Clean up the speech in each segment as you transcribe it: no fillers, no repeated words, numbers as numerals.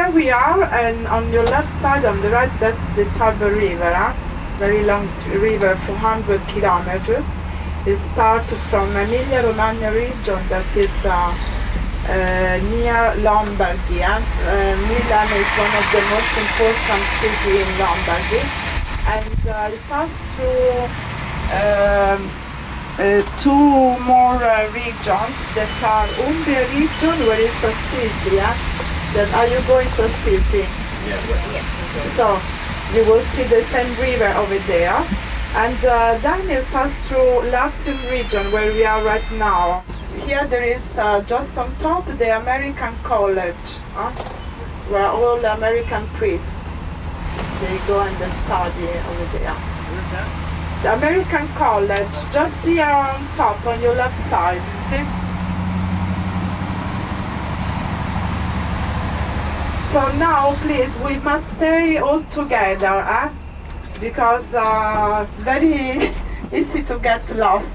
here we are, and on your left side, on the right, that's the Tiber River, very long river, 400 kilometers. It starts from Emilia-Romagna region that is near Lombardy. Milan is one of the most important cities in Lombardy, and it passes through two more regions that are Umbria region, where is Assisi. Then are you going to Assisi? Yes. Yes. So you will see the same river over there. And then it passes through Latium region, where we are right now. Here there is just on top the American College, where all the American priests, they go and they study over there. Where's that? The American College, just here on top, on your left side, you see? So now, please, we must stay all together, because very easy to get lost.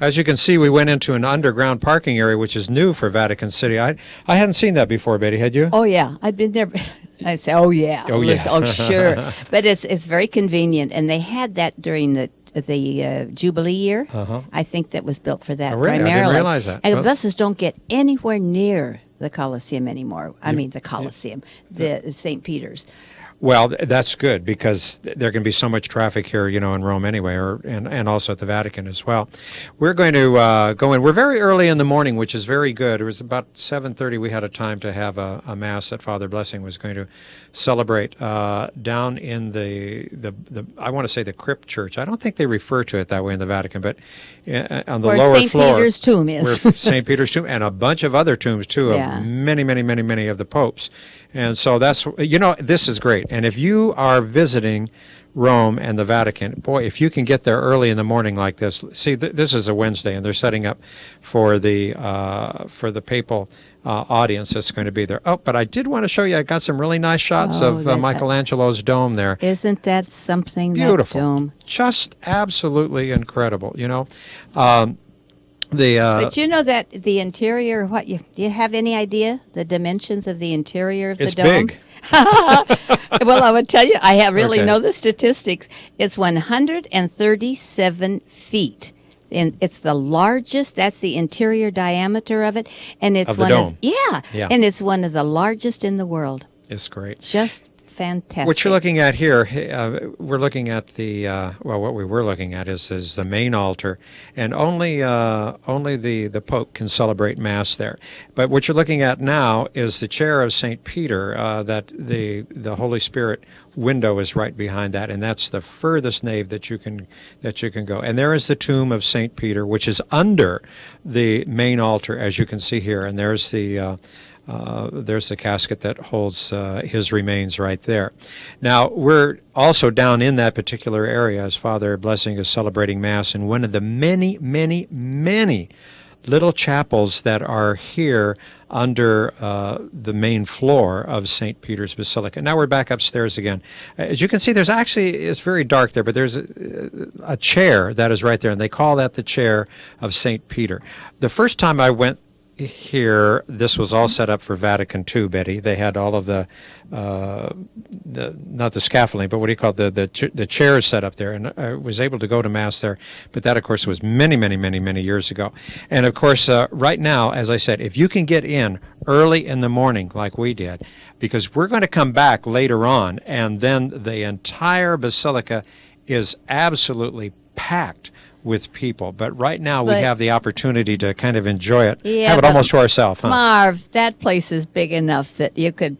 As you can see, we went into an underground parking area, which is new for Vatican City. I hadn't seen that before, Betty, had you? Oh, yeah. I'd been there. I say, oh, yeah. Oh, yeah. Oh, sure. But it's very convenient. And they had that during the Jubilee year. Uh-huh. I think that was built for that Oh, really? primarily. I didn't realize that. And Well- buses don't get anywhere near the Colosseum anymore. I mean, the Colosseum, the St. Peter's. Well, that's good, because there can be so much traffic here, in Rome anyway, and also at the Vatican as well. We're going to go in. We're very early in the morning, which is very good. It was about 7:30. We had a time to have a mass that Father Blessing was going to celebrate down in the I want to say the crypt church. I don't think they refer to it that way in the Vatican, but on the Where lower St. floor, Peter's tomb is. where St. Peter's tomb, and a bunch of other tombs too, Yeah. of many of the popes. And so that's, this is great. And if you are visiting Rome and the Vatican, boy, if you can get there early in the morning like this, see, this is a Wednesday, and they're setting up for the papal audience that's going to be there. Oh, but I did want to show you, I got some really nice shots of Michelangelo's dome there. Isn't that something, Beautiful. that dome? Just absolutely incredible, But you know that the interior, do you have any idea the dimensions of the interior of the dome? Big. Well, I would tell you, I really Okay. know the statistics. It's 137 feet. And it's the largest, that's the interior diameter of it. And it's Of the one dome. yeah. And it's one of the largest in the world. It's great. Just fantastic. What you're looking at here, we're looking at what we were looking at is the main altar, and only the Pope can celebrate Mass there. But what you're looking at now is the chair of St. Peter, that the Holy Spirit window is right behind that, and that's the furthest nave that you can go. And there is the tomb of St. Peter, which is under the main altar, as you can see here, and there's the casket that holds his remains right there. Now, we're also down in that particular area as Father Blessing is celebrating Mass in one of the many little chapels that are here under the main floor of St. Peter's Basilica. Now we're back upstairs again. As you can see, it's very dark there, but there's a chair that is right there, and they call that the chair of St. Peter. The first time I went here, this was all set up for Vatican II, Betty. They had all of the not the scaffolding, but what do you call it, the chairs set up there, and I was able to go to Mass there. But that, of course, was many years ago. And of course, right now, as I said, if you can get in early in the morning like we did, because we're going to come back later on, and then the entire basilica is absolutely packed with people. But right now we have the opportunity to kind of enjoy it, have it almost to ourselves. Huh? Marv, that place is big enough that you could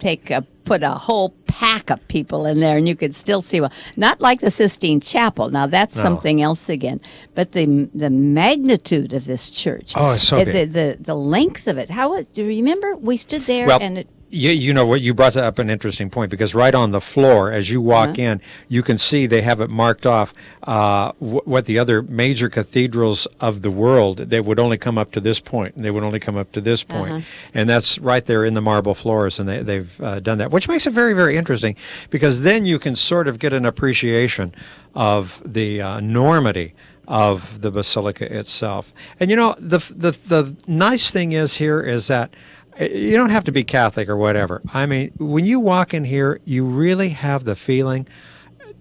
put a whole pack of people in there and you could still see one. Not like the Sistine Chapel. Now that's something else again. But the magnitude of this church. Oh, it's so big. The length of it. Do you remember? We stood there and it... You know what, you brought up an interesting point, because right on the floor as you walk in, you can see they have it marked off what the other major cathedrals of the world, they would only come up to this point, and they would only come up to this point. And that's right there in the marble floors, and they've done that, which makes it very interesting, because then you can sort of get an appreciation of the enormity of the basilica itself. And the nice thing is here is that You don't have to be Catholic or whatever. I mean, when you walk in here, you really have the feeling,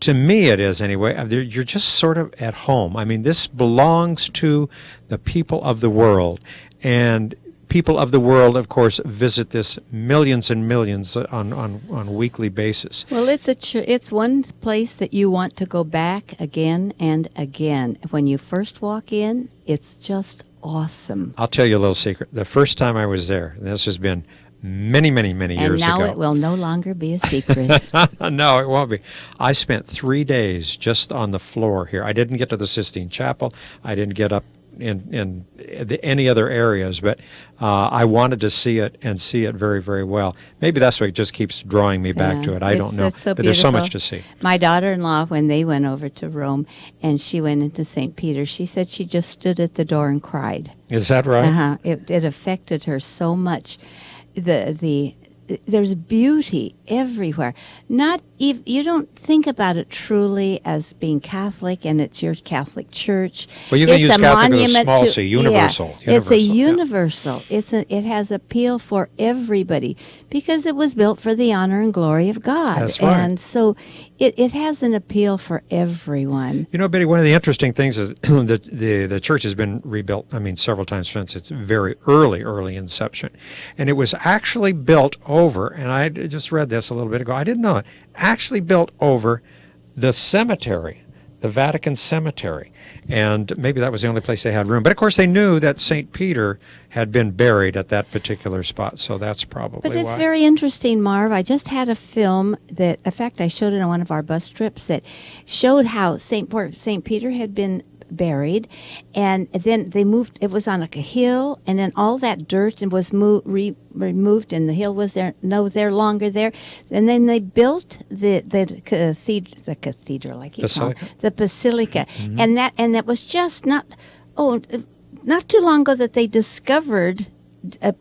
to me it is anyway, you're just sort of at home. I mean, this belongs to the people of the world. And people of the world, of course, visit this millions and millions on a weekly basis. Well, it's one place that you want to go back again and again. When you first walk in, it's just awesome. I'll tell you a little secret. The first time I was there, and this has been many, many, many years ago. And now it will no longer be a secret. No, it won't be. I spent 3 days just on the floor here. I didn't get to the Sistine Chapel. I didn't get up in any other areas, but I wanted to see it and see it very, very well. Maybe that's what just keeps drawing me back to it. I don't know. It's so but there's so beautiful. much to see. My daughter-in-law, when they went over to Rome and she went into St. Peter, she said she just stood at the door and cried. Is that right? It affected her so much. There's beauty everywhere. You don't think about it truly as being Catholic, and it's your Catholic church. Well, you can use Catholic with a small c, universal. Yeah, it's a universal. Yeah. It has appeal for everybody because it was built for the honor and glory of God. That's right. And so it has an appeal for everyone. You know, Betty, one of the interesting things is the church has been rebuilt, several times since its very early inception. And it was actually built over, and I just read this a little bit ago, I didn't know it, actually built over the cemetery, the Vatican cemetery. And maybe that was the only place they had room. But of course they knew that St. Peter had been buried at that particular spot, so that's probably But it's why. very interesting, Marv. I just had a film that, in fact, I showed it on one of our bus trips that showed how St. Peter had been buried, and then they moved. It was on like a hill, and then all that dirt was removed, and the hill was there longer there. And then they built the cathedral, like you call it, the basilica, Mm-hmm. and that was just not too long ago that they discovered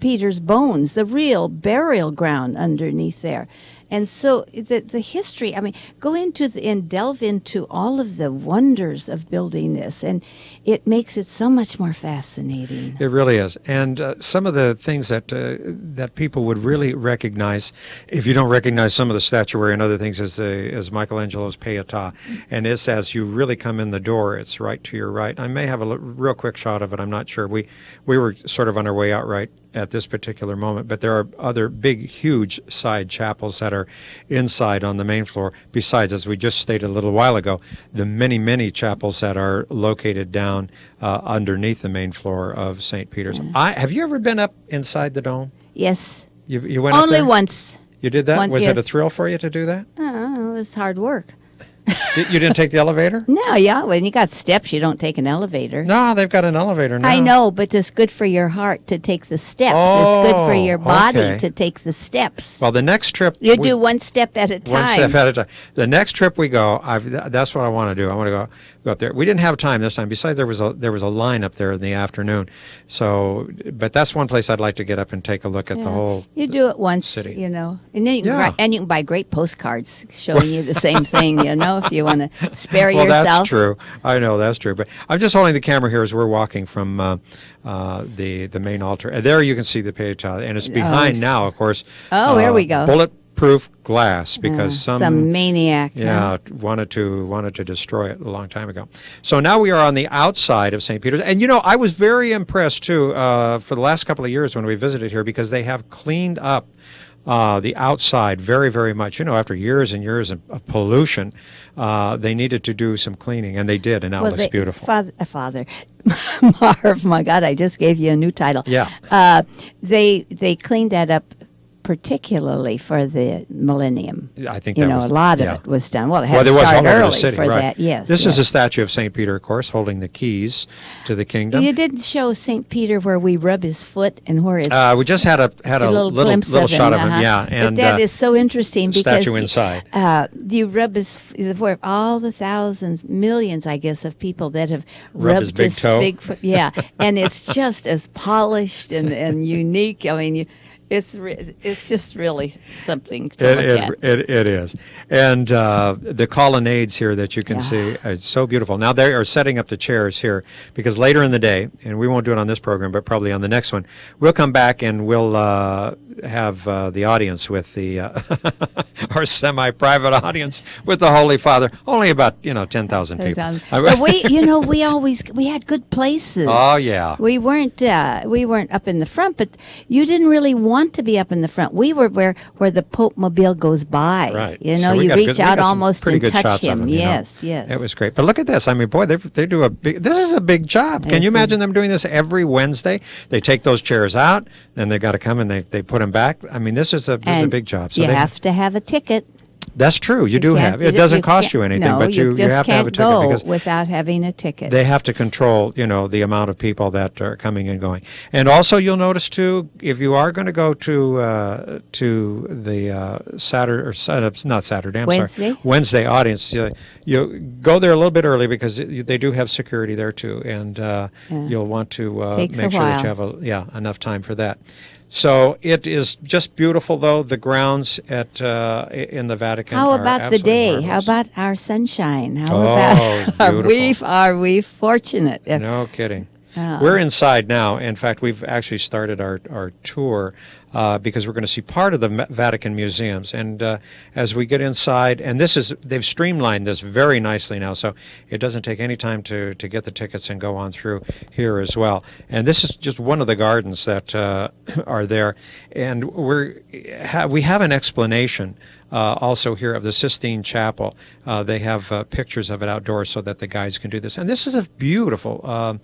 Peter's bones, the real burial ground underneath there. And so the history, go into and delve into all of the wonders of building this, and it makes it so much more fascinating. It really is. And some of the things that people would really recognize, if you don't recognize some of the statuary and other things, is Michelangelo's Pietà. And it's as you really come in the door, it's right to your right. I may have a real quick shot of it. I'm not sure. We were sort of on our way out right at this particular moment, but there are other big, huge side chapels that are inside on the main floor, besides, as we just stated a little while ago, the many, many chapels that are located down underneath the main floor of St. Peter's. Have you ever been up inside the dome? Yes. You went up only there? once. You did that? Was yes. it a thrill for you to do that? It was hard work. You didn't take the elevator? No, yeah. When you got steps, you don't take an elevator. No, they've got an elevator now. I know, but it's good for your heart to take the steps. Oh, it's good for your body okay. to take the steps. Well, the next trip... You do one step at a time. One step at a time. The next trip we go, that's what I want to do. I want to go up there. We didn't have time this time. Besides, there was a line up there in the afternoon. So, but that's one place I'd like to get up and take a look at the whole You do it once, city. and then you can you can buy great postcards showing you the same thing, if you want to spare well, yourself. That's true. I know that's true. But I'm just holding the camera here as we're walking from the main altar. And there you can see the Pietà, and it's behind now, of course. Oh, here we go. Bulletproof glass, because some maniac. wanted to destroy it a long time ago. So now we are on the outside of St. Peter's, and I was very impressed too for the last couple of years when we visited here, because they have cleaned up the outside very, very much. After years and years of pollution, they needed to do some cleaning, and they did, and now it looks beautiful. Father, Marv, my God, I just gave you a new title. Yeah. They cleaned that up particularly for the millennium. I think a lot of it was done. Well, it had to was start all over the early city, for right. that. Yes. This is a statue of St. Peter, of course, holding the keys to the kingdom. You didn't show St. Peter where we rub his foot and where his we just had a little glimpse little of shot him, of him, yeah. And but that is so interesting because statue inside. You rub where all the thousands, millions, I guess, of people that have Rubbed his big toe. big foot, and it's just as polished and unique. It's just really something to look at. It is. And the colonnades here that you can see are so beautiful. Now they are setting up the chairs here because later in the day, and we won't do it on this program, but probably on the next one, we'll come back and we'll have the audience with the our semi-private audience with the Holy Father. Only about 10,000 people. But we had good places. Oh yeah. We weren't up in the front, but you didn't really want to be up in the front. We were where the Pope Mobile goes by. Right. You we you got reach out almost and good touch shots of him. them, Yes. It was great. But look at this. I mean, boy, they do a big. This is a big job. Can you imagine them doing this every Wednesday? They take those chairs out, then they got to come and they put them back. I mean, this is a big job. So you have to have a ticket. That's true. You do have. It doesn't cost you anything, but you have to have a ticket because without having a ticket. They have to control, the amount of people that are coming and going. And also, you'll notice too, if you are going to go to the Wednesday audience, you go there a little bit early because they do have security there too, and you'll want to make sure that you have enough time for that. So it is just beautiful, though. The grounds in the Vatican. How about the day? Marvelous. How about our sunshine? How about are we fortunate? No kidding. We're inside now. In fact, we've actually started our tour because we're going to see part of the Vatican museums. And as we get inside, and they've streamlined this very nicely now, so it doesn't take any time to get the tickets and go on through here as well. And this is just one of the gardens that are there. And we have an explanation also here of the Sistine Chapel. They have pictures of it outdoors so that the guides can do this. And this is a beautiful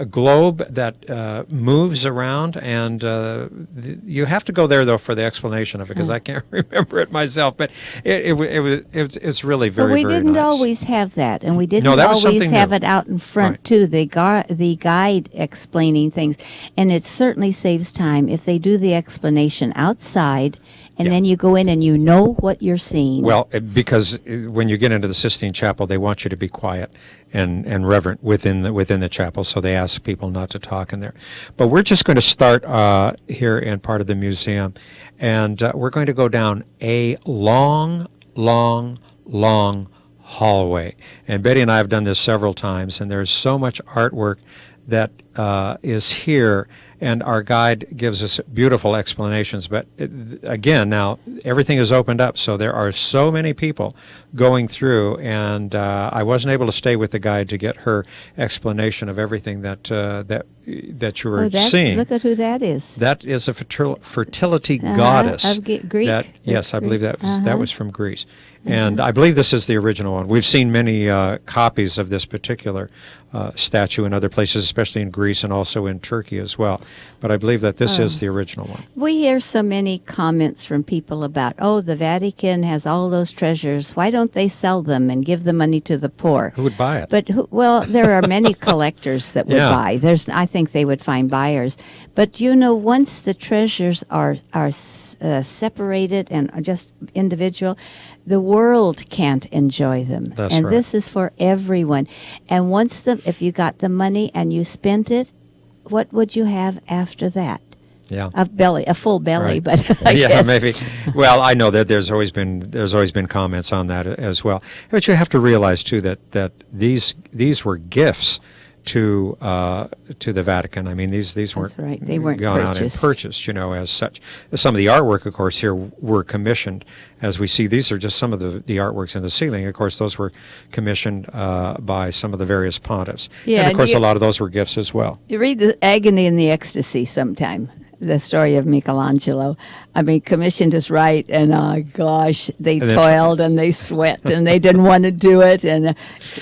globe that moves around, and you have to go there, though, for the explanation of it, because I can't remember it myself. But it's really very, very nice. But we didn't always have that, and we didn't always have it out in front, too, the guide explaining things. And it certainly saves time if they do the explanation outside, and then you go in and you know what you're seeing. Well, because when you get into the Sistine Chapel, they want you to be quiet and reverent within the chapel, so they ask people not to talk in there. But we're just going to start here in part of the museum, and we're going to go down a long, long, long hallway. And Betty and I have done this several times, and there's so much artwork that is here, and our guide gives us beautiful explanations. But again, now everything is opened up, so there are so many people going through, and I wasn't able to stay with the guide to get her explanation of everything that you were seeing. Look at who that is. That is a fertility goddess. Of Greek. Yes, I believe that was from Greece. And I believe this is the original one. We've seen many copies of this particular statue in other places, especially in Greece and also in Turkey as well. But I believe that this is the original one. We hear so many comments from people about, the Vatican has all those treasures. Why don't they sell them and give the money to the poor? Who would buy it? But there are many collectors that would buy. I think they would find buyers. But once the treasures are separated and just individual, the world can't enjoy them. That's and right. This is for everyone. And if you got the money and you spent it, what would you have after that? Yeah, a full belly, right. But I guess. Maybe. Well, I know that there's always been comments on that as well. But you have to realize too that these were gifts to the Vatican. I mean, these weren't. That's right. They weren't gone purchased. out and purchased, as such. Some of the artwork, of course, here were commissioned. As we see, these are just some of the artworks in the ceiling. Of course, those were commissioned by some of the various pontiffs. Yeah, and of course, a lot of those were gifts as well. You read the Agony and the Ecstasy sometime. The story of Michelangelo. I mean, commissioned is right, and gosh, they toiled and they sweat and they didn't want to do it. And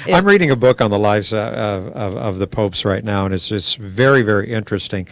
I'm reading a book on the lives of the popes right now, and it's very, very interesting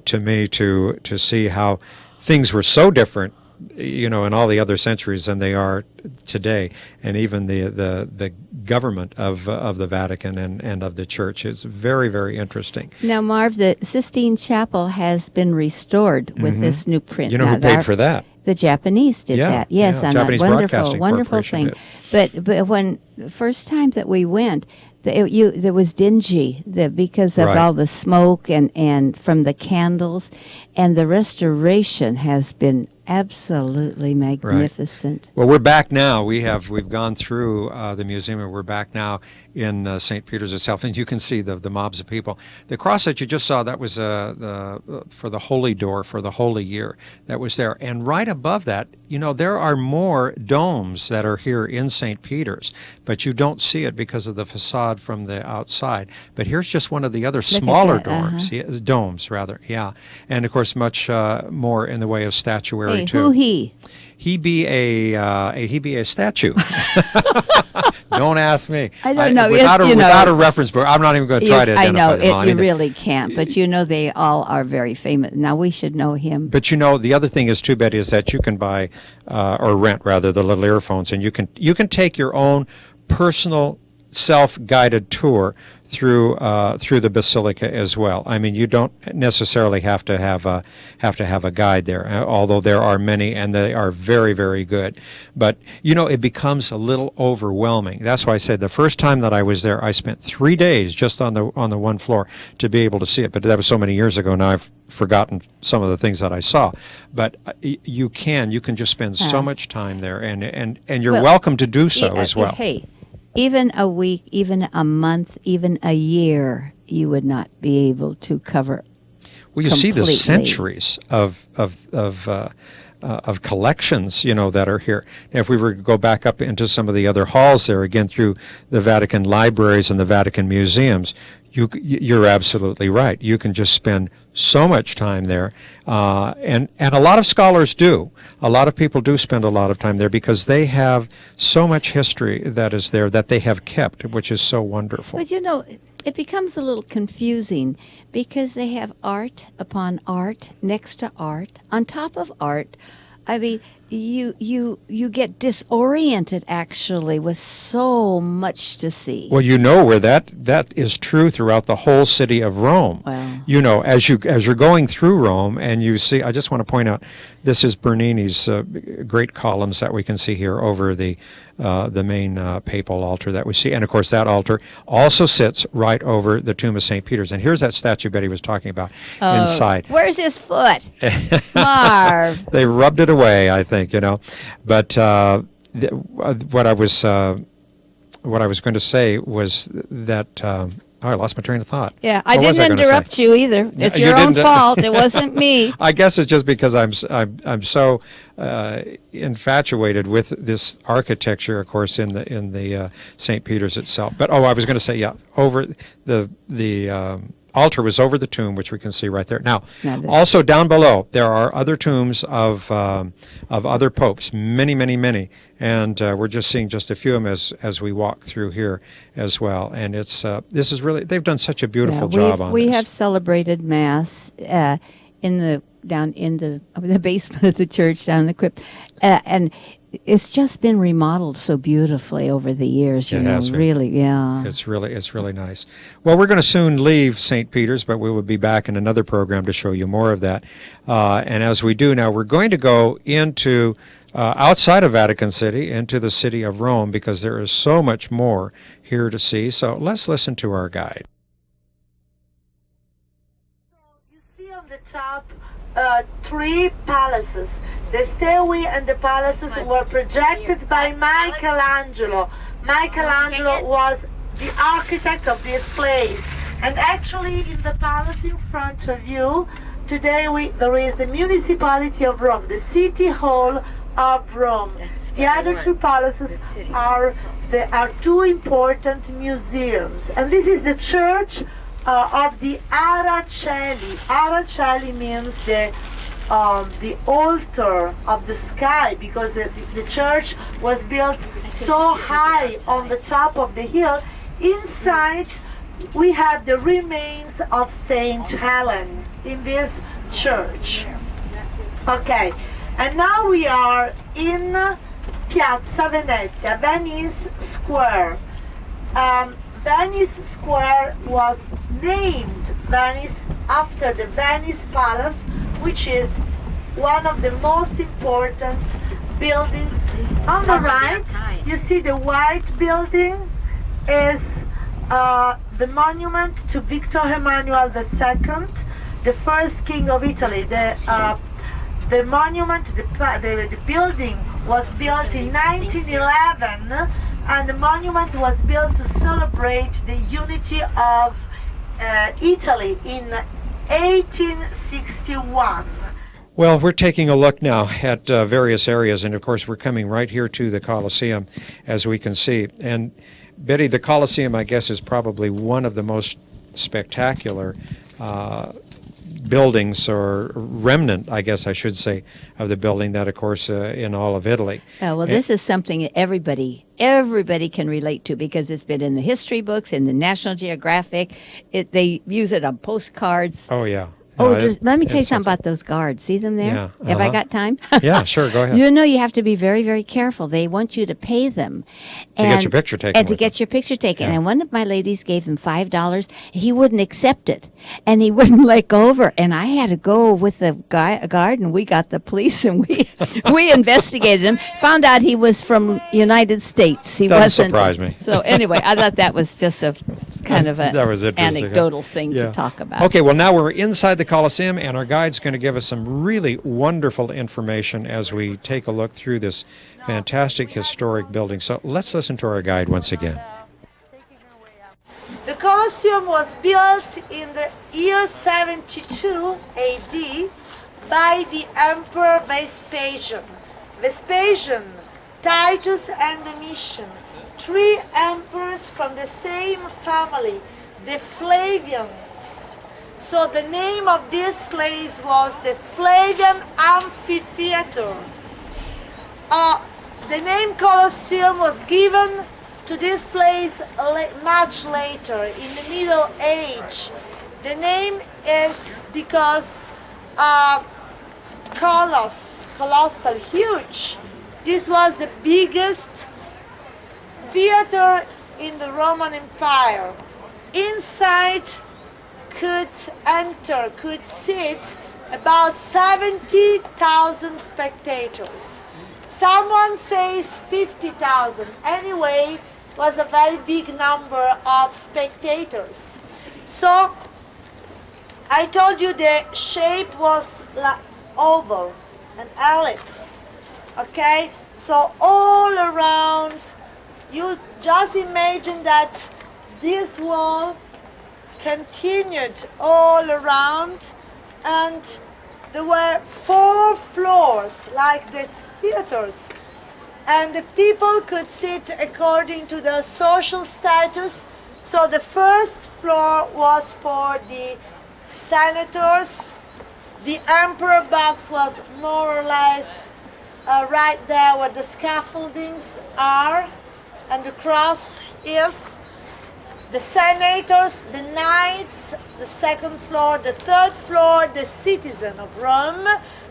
to me to see how things were so different, in all the other centuries than they are today, and even the government of the Vatican and of the Church is very, very interesting. Now, Marv, the Sistine Chapel has been restored with this new print. You know who paid for that? The Japanese did that. Yes, yeah, on Japanese that Broadcasting wonderful thing. Corporation But when the first time that we went, It was dingy because of Right. all the smoke and from the candles, and the restoration has been absolutely magnificent. Well, we're back now. We've gone through the museum, and we're back now in St. Peter's itself, and you can see the mobs of people. The cross that you just saw, that was for the Holy Door for the Holy Year. That was there, and right above that, there are more domes that are here in St. Peter's, but you don't see it because of the facade from the outside. But here's just one of the other smaller domes, domes rather, yeah, and of course much more in the way of statuary. Hey, who he? He be a statue. Don't ask me. I don't know. Without a reference book, I'm not even going to try to I identify know them. you really can't, but they all are very famous. Now we should know him. But the other thing is too, Betty, is that you can buy or rent rather the little earphones, and you can take your own personal self-guided tour through the basilica as well. I mean, you don't necessarily have to have a guide there, although there are many, and they are very, very good. But it becomes a little overwhelming. That's why I said the first time that I was there, I spent 3 days just on the one floor to be able to see it. But that was so many years ago now. I've forgotten some of the things that I saw. But you can just spend so much time there, and you're welcome to do so as well. Hey. Even a week, even a month, even a year, you would not be able to cover. Well, you completely. see the centuries of collections, that are here. If we were to go back up into some of the other halls there, again through the Vatican libraries and the Vatican museums, you're absolutely right. You can just spend so much time there, and a lot of scholars do. A lot of people do spend a lot of time there because they have so much history that is there that they have kept, which is so wonderful. But it becomes a little confusing because they have art upon art, next to art, on top of art. I mean, you get disoriented actually with so much to see. Well, where that is true throughout the whole city of Rome. Wow. As you're going through Rome and you see, I just want to point out, this is Bernini's great columns that we can see here over the main papal altar that we see, and of course that altar also sits right over the tomb of St. Peter's. And here's that statue Betty was talking about inside. Where's his foot, Marv? They rubbed it away, I think. But what I was going to say was that I lost my train of thought. Yeah, I didn't interrupt you either. It's your own fault. It wasn't me. I guess it's just because I'm so infatuated with this architecture, of course, in the St. Peter's itself. But I was going to say, over the altar was over the tomb, which we can see right there. Now also down below, there are other tombs of other popes, many, many, many, and we're just seeing just a few of them as we walk through here as well. And this is really, they've done such a beautiful job on this. We have celebrated Mass down in the basement of the church, down in the crypt, and it's just been remodeled so beautifully over the years. It has been. Really, yeah. It's really nice. Well, we're going to soon leave St. Peter's, but we will be back in another program to show you more of that. And as we do now, we're going to go into outside of Vatican City, into the city of Rome, because there is so much more here to see. So let's listen to our guide. You see on the top 3 palaces. The stairway and the palaces were projected by Michelangelo. Michelangelo was the architect of this place. And actually in the palace in front of you, today there is the municipality of Rome, the city hall of Rome. The other 2 palaces are 2 important museums. And this is the church of the Aracelli. Aracelli means the altar of the sky, because the church was built so high on the top of the hill. Inside we have the remains of Saint Helen in this church. Okay, and now we are in Piazza Venezia, Venice Square. Venice Square was named Venice after the Venice Palace, which is one of the most important buildings. On the right, you see the white building is the monument to Victor Emmanuel II, the first king of Italy. The monument, the building was built in 1911, and the monument was built to celebrate the unity of Italy in 1861. Well, we're taking a look now at various areas, and of course we're coming right here to the Colosseum, as we can see. And Betty, the Colosseum, I guess, is probably one of the most spectacular buildings, or remnant, I guess I should say, of the building that, of course, in all of Italy. This is something that everybody can relate to, because it's been in the history books, in the National Geographic. They use it on postcards. Oh, yeah. Let me tell you something about those guards. See them there? Yeah, Have I got time? Yeah, sure, go ahead. You know, you have to be very, very careful. They want you to pay them. To get your picture taken. And to get your picture taken. Yeah. And one of my ladies gave him $5. He wouldn't accept it. And he wouldn't let go of her. And I had to go with the guard, and we got the police, and we investigated him. Found out he was from United States. He Doesn't surprise me. So anyway, I thought that was just a kind of an anecdotal thing to talk about. Okay, well, now we're inside the Colosseum, and our guide's going to give us some really wonderful information as we take a look through this fantastic historic building. So let's listen to our guide once again. The Colosseum was built in the year 72 AD by the Emperor Vespasian. Vespasian, Titus, and Domitian, three emperors from the same family, the Flavians. So the name of this place was the Flavian Amphitheater. The name Colosseum was given to this place much later, in the Middle Age. The name is because colossal, huge. This was the biggest theater in the Roman Empire. Inside could sit about 70,000 spectators. Someone says 50,000. Anyway, was a very big number of spectators. So I told you the shape was like oval, an ellipse. Okay, so all around, you just imagine that this wall continued all around, and there were 4 floors like the theaters, and the people could sit according to their social status. So the first floor was for the senators. The emperor box was more or less right there where the scaffoldings are and the cross is. The senators, the knights, the second floor, the third floor, the citizen of Rome,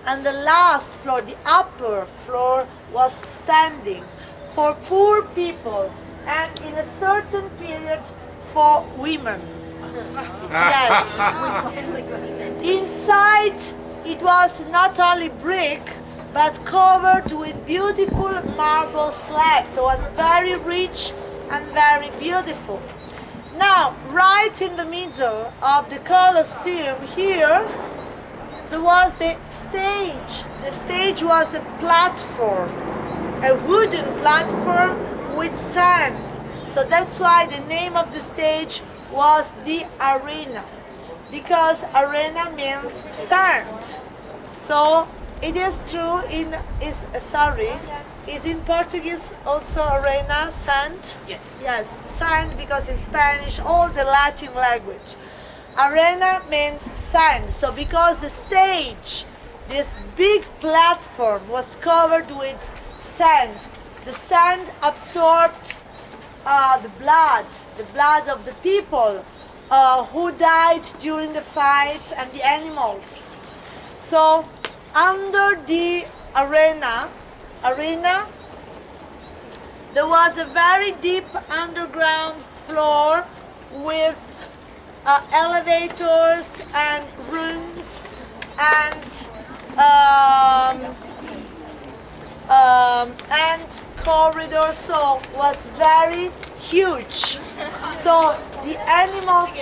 and the last floor, the upper floor, was standing for poor people, and in a certain period for women. Yes. Inside it was not only brick, but covered with beautiful marble slabs, so it was very rich and very beautiful. Now, right in the middle of the Colosseum here, there was the stage. The stage was a platform, a wooden platform with sand. So that's why the name of the stage was the arena, because arena means sand. So it is true is in Portuguese also arena, sand? Yes. Yes, sand, because in Spanish, all the Latin language. Arena means sand. So because the stage, this big platform, was covered with sand, the sand absorbed the blood of the people who died during the fights and the animals. So under the arena, there was a very deep underground floor with elevators and rooms and corridors. So was very huge. So the animals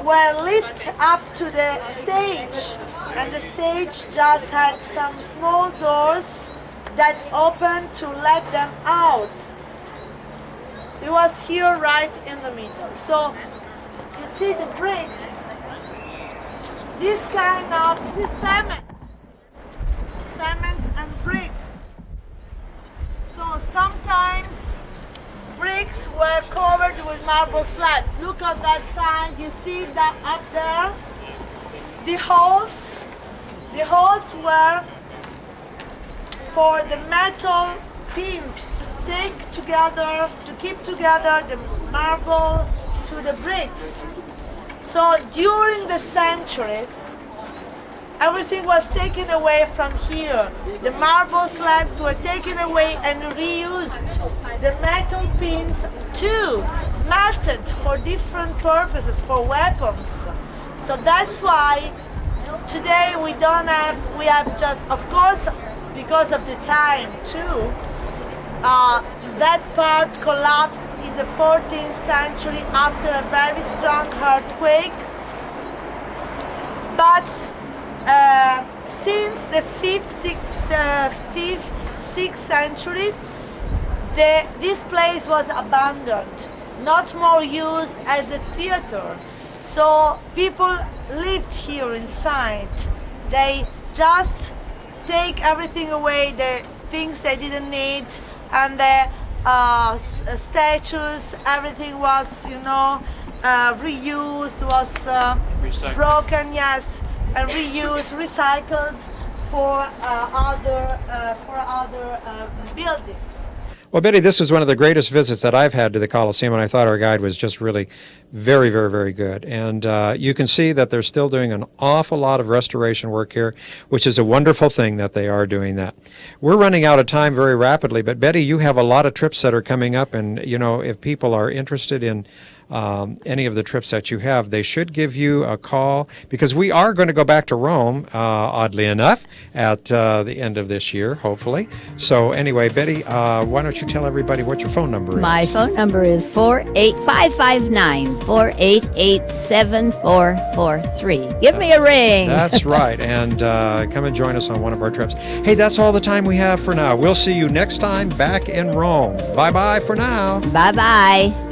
were lifted up to the stage, and the stage just had some small doors that opened to let them out. It was here right in the middle. So you see the bricks, this kind of cement and bricks. So sometimes bricks were covered with marble slabs. Look on that side, you see that up there? The holes were for the metal pins to take together, to keep together the marble to the bricks. So during the centuries, everything was taken away from here. The marble slabs were taken away and reused. The metal pins too, melted for different purposes, for weapons. So that's why today we have just, of course, because of the time too, that part collapsed in the 14th century after a very strong earthquake. But since the 6th century, this place was abandoned, not more used as a theater. So people lived here inside. They just take everything away, the things they didn't need, and the statues, everything was, reused, was broken, yes, and reused, recycled for other buildings. Well, Betty, this was one of the greatest visits that I've had to the Colosseum, and I thought our guide was just really very, very, very good. And you can see that they're still doing an awful lot of restoration work here, which is a wonderful thing that they are doing that. We're running out of time very rapidly, but Betty, you have a lot of trips that are coming up, and, if people are interested in any of the trips that you have, they should give you a call, because we are going to go back to Rome, oddly enough, at the end of this year, hopefully. So anyway, Betty, why don't you tell everybody what your phone number is? My phone number is 48559-488-7443. Give me a ring. That's right, and come and join us on one of our trips. Hey, that's all the time we have for now. We'll see you next time back in Rome. Bye-bye for now. Bye-bye.